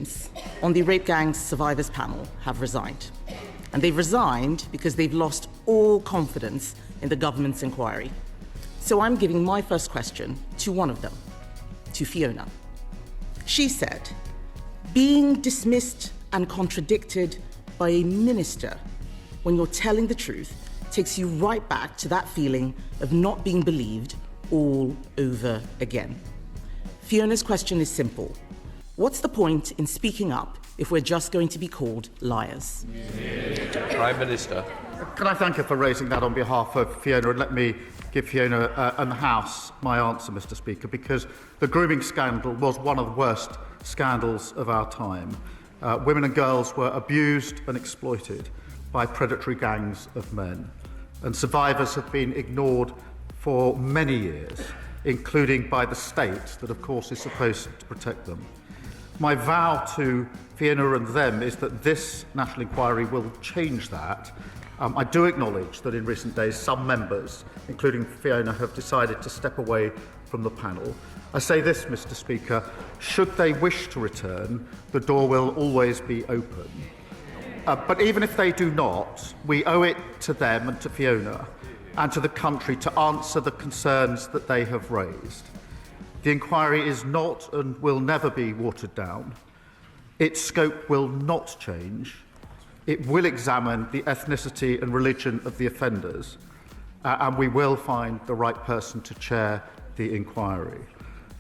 victims on the Rape Gang Survivors panel have resigned. And they've resigned because they've lost all confidence in the government's inquiry. So I'm giving my first question to one of them, to Fiona. She said, being dismissed and contradicted by a minister when you're telling the truth takes you right back to that feeling of not being believed all over again. Fiona's question is simple. What's the point in speaking up if we're just going to be called liars? Prime Minister. Can I thank her for raising that on behalf of Fiona, and let me give Fiona and the House my answer, Mr Speaker, because the grooming scandal was one of the worst scandals of our time. Women and girls were abused and exploited by predatory gangs of men, and survivors have been ignored for many years, including by the state that, of course, is supposed to protect them. My vow to Fiona and them is that this national inquiry will change that. I do acknowledge that in recent days some members, including Fiona, have decided to step away from the panel. I say this, Mr Speaker, should they wish to return, the door will always be open. But even if they do not, we owe it to them and to Fiona and to the country to answer the concerns that they have raised. The inquiry is not and will never be watered down. Its scope will not change. It will examine the ethnicity and religion of the offenders, and we will find the right person to chair the inquiry.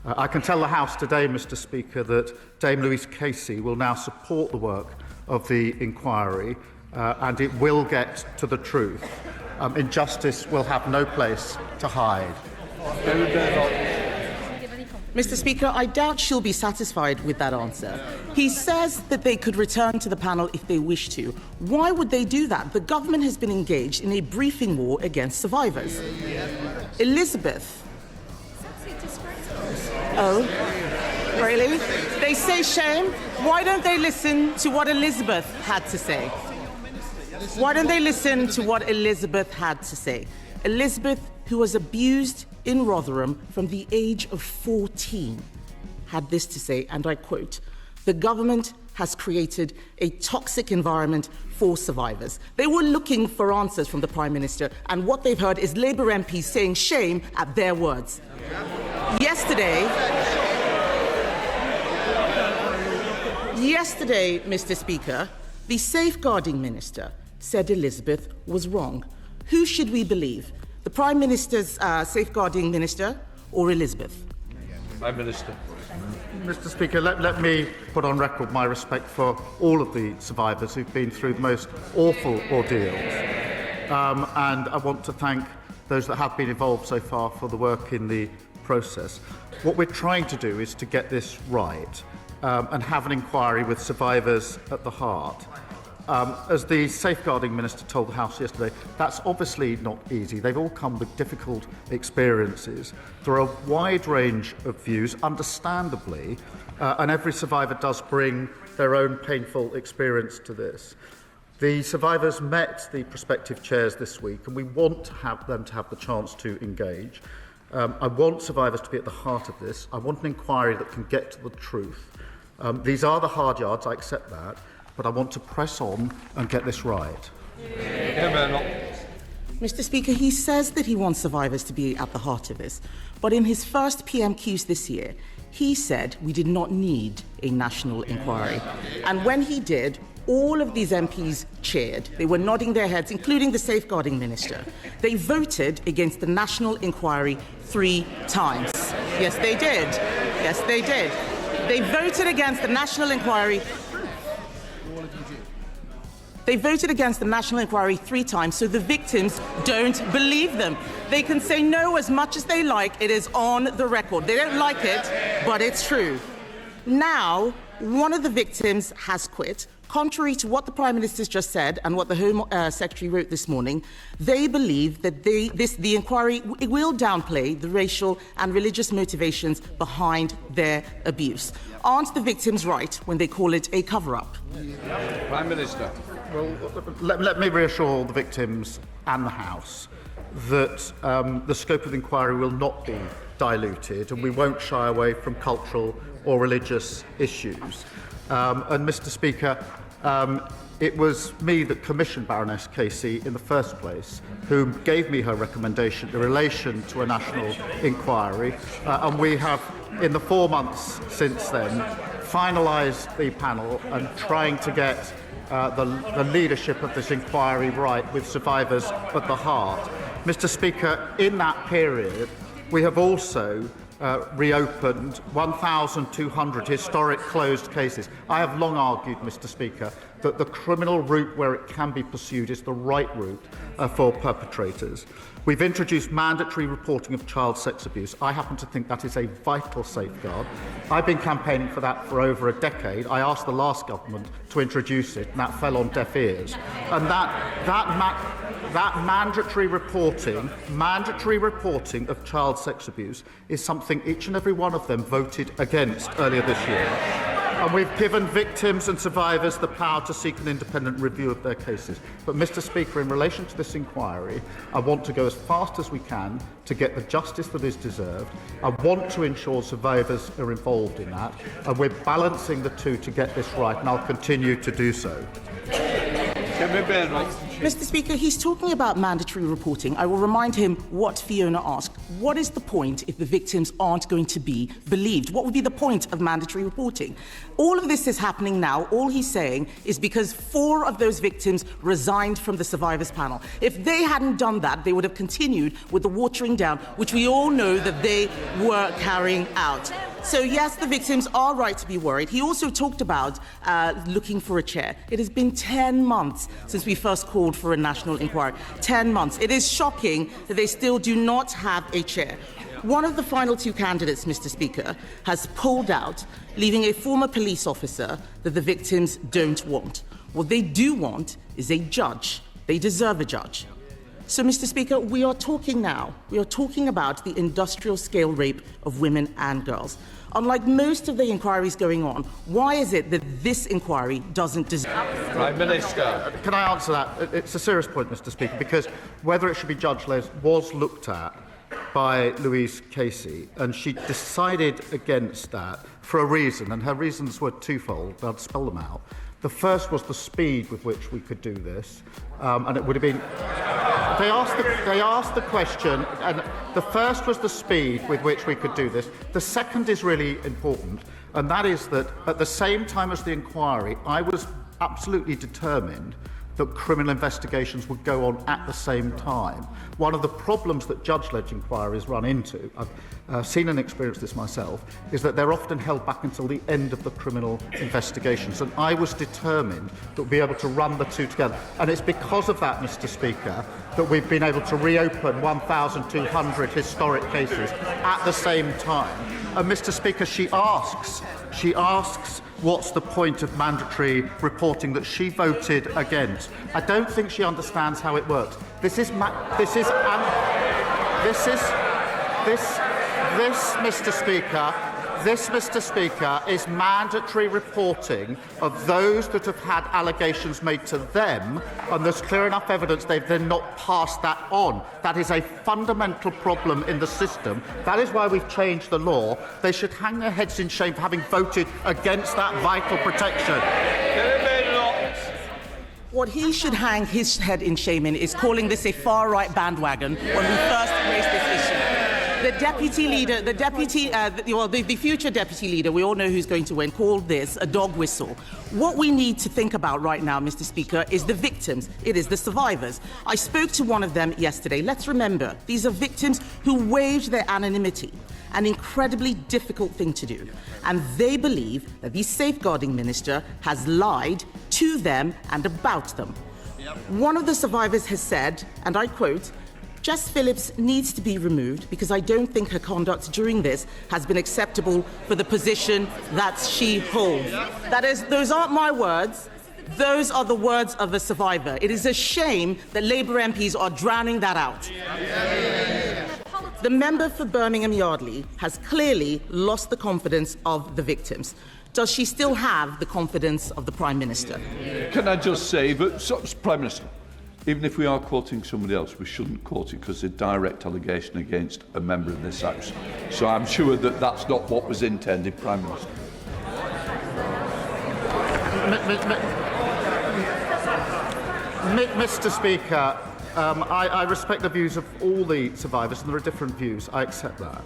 I can tell the House today, Mr Speaker, that Dame Louise Casey will now support the work of the inquiry, and it will get to the truth. Injustice will have no place to hide. Mr Speaker, I doubt she'll be satisfied with that answer. He says that they could return to the panel if they wish to. Why would they do that? The government has been engaged in a briefing war against survivors. Elizabeth. Oh, really? They say shame. Why don't they listen to what Elizabeth had to say? Why don't they listen to what Elizabeth had to say? Elizabeth, who was abused in Rotherham from the age of 14, had this to say, and I quote, "The government has created a toxic environment for survivors." They were looking for answers from the Prime Minister, and what they've heard is Labour MPs saying shame at their words. Yesterday, Mr Speaker, the Safeguarding Minister said Elizabeth was wrong. Who should we believe? The Prime Minister's Safeguarding Minister or Elizabeth? Prime Minister. Mr Speaker, let me put on record my respect for all of the survivors who've been through the most awful ordeals. And I want to thank those that have been involved so far for the work in the process. What we're trying to do is to get this right and have an inquiry with survivors at the heart. As the Safeguarding Minister told the House yesterday, that's obviously not easy. They've all come with difficult experiences. There are a wide range of views, understandably, and every survivor does bring their own painful experience to this. The survivors met the prospective chairs this week, and we want to have them to have the chance to engage. I want survivors to be at the heart of this. I want an inquiry that can get to the truth. These are the hard yards, I accept that, but I want to press on and get this right. Mr Speaker, he says that he wants survivors to be at the heart of this, but in his first PMQs this year, he said we did not need a national inquiry. And when he did, all of these MPs cheered. They were nodding their heads, including the Safeguarding Minister. They voted against the national inquiry 3 times. Yes, they did. Yes, they did. They voted against the national inquiry. They voted against the national inquiry 3 times, so the victims don't believe them. They can say no as much as they like. It is on the record. They don't like it, but it's true. Now, one of the victims has quit. Contrary to what the Prime Minister's just said and what the Home Secretary wrote this morning, they believe that the inquiry will downplay the racial and religious motivations behind their abuse. Aren't the victims right when they call it a cover-up? Prime Minister. Well, let me reassure the victims and the House that the scope of the inquiry will not be diluted, and we won't shy away from cultural or religious issues. And Mr. Speaker, it was me that commissioned Baroness Casey in the first place, who gave me her recommendation in relation to a national inquiry, and we have, in the 4 months since then, finalised the panel and trying to get the leadership of this inquiry right, with survivors at the heart. Mr. Speaker, in that period, we have also reopened 1,200 historic closed cases. I have long argued, Mr. Speaker, that the criminal route where it can be pursued is the right route for perpetrators. We've introduced mandatory reporting of child sex abuse. I happen to think that is a vital safeguard. I've been campaigning for that for over a decade. I asked the last government to introduce it, and that fell on deaf ears. And that mandatory reporting of child sex abuse is something each and every one of them voted against earlier this year. And we've given victims and survivors the power to seek an independent review of their cases. But, Mr. Speaker, in relation to this inquiry, I want to go as fast as we can to get the justice that is deserved. I want to ensure survivors are involved in that, and we're balancing the two to get this right, and I'll continue to do so. Kemi Badenoch. Mr. Speaker, he's talking about mandatory reporting. I will remind him what Fiona asked. What is the point if the victims aren't going to be believed? What would be the point of mandatory reporting? All of this is happening now. All he's saying is because 4 of those victims resigned from the survivors panel. If they hadn't done that, they would have continued with the watering down, which we all know that they were carrying out. So yes, the victims are right to be worried. He also talked about looking for a chair. It has been 10 months since we first called for a national inquiry. 10 months. It is shocking that they still do not have a chair. One of the final 2 candidates, Mr. Speaker, has pulled out, leaving a former police officer that the victims don't want. What they do want is a judge. They deserve a judge. So, Mr. Speaker, we are talking now. We are talking about the industrial-scale rape of women and girls. Unlike most of the inquiries going on, why is it that this inquiry doesn't deserve? Prime Minister. Can I answer that? It's a serious point, Mr. Speaker, because whether it should be judge-led was looked at by Louise Casey, and she decided against that for a reason, and her reasons were twofold. I'll spell them out. The first was the speed with which we could do this, and it would have been... They asked the question, and the first was the speed with which we could do this. The second is really important, and that is that at the same time as the inquiry, I was absolutely determined that criminal investigations would go on at the same time. One of the problems that judge-led inquiries run into, I've seen and experienced this myself, is that they're often held back until the end of the criminal investigations. And I was determined that we'd be able to run the two together. And it's because of that, Mr. Speaker, that we've been able to reopen 1,200 historic cases at the same time. And, Mr. Speaker, she asks, what's the point of mandatory reporting that she voted against? I don't think she understands how it works. Mr. Speaker, is mandatory reporting of those that have had allegations made to them, and there's clear enough evidence they've then not passed that on. That is a fundamental problem in the system. That is why we've changed the law. They should hang their heads in shame for having voted against that vital protection. What he should hang his head in shame in is calling this a far-right bandwagon when we first raised this issue. The deputy leader, the future deputy leader, we all know who's going to win, called this a dog whistle. What we need to think about right now, Mr. Speaker, is the victims. It is the survivors. I spoke to one of them yesterday. Let's remember, these are victims who waived their anonymity, an incredibly difficult thing to do. And they believe that the Safeguarding Minister has lied to them and about them. One of the survivors has said, and I quote, "Jess Phillips needs to be removed because I don't think her conduct during this has been acceptable for the position that she holds." That is, those aren't my words. Those are the words of a survivor. It is a shame that Labour MPs are drowning that out. The member for Birmingham Yardley has clearly lost the confidence of the victims. Does she still have the confidence of the Prime Minister? Can I just say, that, Prime Minister, even if we are quoting somebody else, we shouldn't quote it because it's a direct allegation against a member of this House. So I'm sure that that's not what was intended, Prime Minister. Mr. Speaker, I respect the views of all the survivors, and there are different views. I accept that.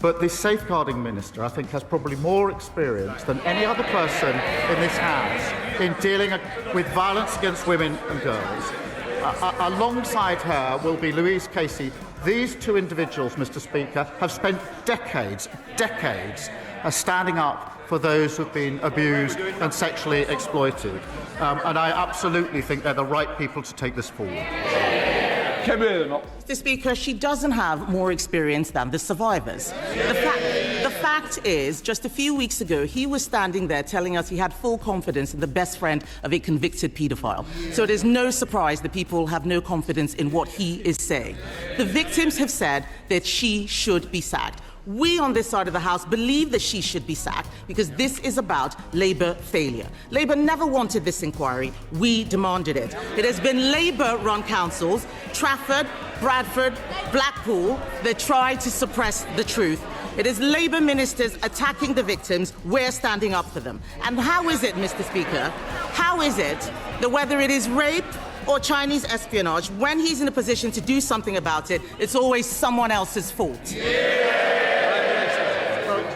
But the Safeguarding Minister, I think, has probably more experience than any other person in this House in dealing with violence against women and girls. Alongside her will be Louise Casey. These two individuals, Mr. Speaker, have spent decades standing up for those who've been abused and sexually exploited. And I absolutely think they're the right people to take this forward. Kemi Badenoch. Mr. Speaker, she doesn't have more experience than the survivors. The fact is, just a few weeks ago, he was standing there telling us he had full confidence in the best friend of a convicted paedophile. So it is no surprise that people have no confidence in what he is saying. The victims have said that she should be sacked. We on this side of the House believe that she should be sacked because this is about Labour failure. Labour never wanted this inquiry. We demanded it. It has been Labour-run councils, Trafford, Bradford, Blackpool, that tried to suppress the truth. It is Labour ministers attacking the victims. We're standing up for them. And how is it, Mr. Speaker, how is it that whether it is rape or Chinese espionage, when he's in a position to do something about it, it's always someone else's fault?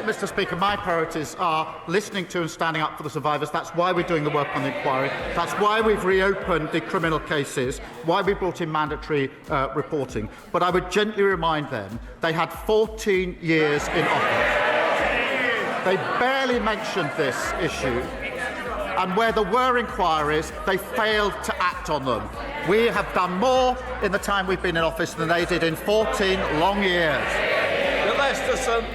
Mr. Speaker, my priorities are listening to and standing up for the survivors. That's why we're doing the work on the inquiry. That's why we've reopened the criminal cases, why we brought in mandatory reporting. But I would gently remind them they had 14 years in office. They barely mentioned this issue. And where there were inquiries, they failed to act on them. We have done more in the time we've been in office than they did in 14 long years. Lesterson.